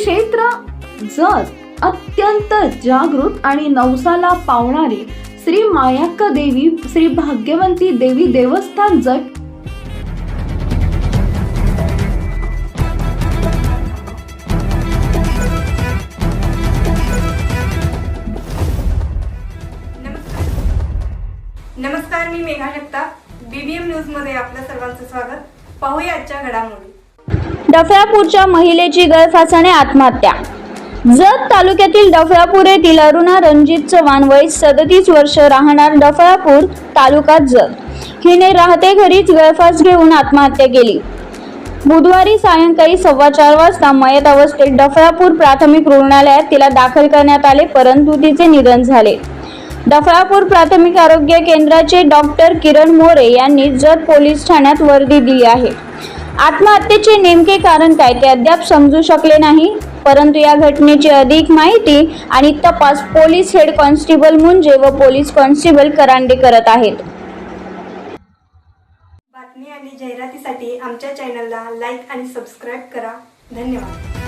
क्षेत्र जत अत्यंत जागृत आणि नवसाला पावणारी श्री मायाक्का देवी श्री भाग्यवंती देवी देवस्थान जत नमस्कार, मी मेघा जगताप. BBM न्यूज मध्ये आपल्या सर्वांचं स्वागत. पाहूया आजच्या घडामोडी. डफळापूरच्या महिलेची गळफासाने आत्महत्या. जत तालुक्यातील डफळापूर येथील अरुणा रणजित चव्हाण वय 37 वर्ष, राहणार डफळापूर, तालुका जत, हिने राहते घरीच गळफास घेऊन आत्महत्या केली. बुधवारी सायंकाळी 4:15 वाजता मयत अवस्थेत डफळापूर प्राथमिक रुग्णालयात तिला दाखल करण्यात आले, परंतु तिचे निधन झाले. डफळापूर प्राथमिक आरोग्य केंद्राचे डॉक्टर किरण मोरे यांनी जत पोलीस ठाण्यात वर्दी दिली आहे. आत्महत्येचे नेमके कारण काय ते अद्याप समजू शकले नाही, परंतु या घटनेची अधिक माहिती आणि तपास पोलीस हेड कॉन्स्टेबल मुंजे व पोलीस कॉन्स्टेबल करांडे करत आहेत. बातमी आणि जाहिरातीसाठी आमच्या चॅनलला लाईक आणि सबस्क्राईब करा. धन्यवाद.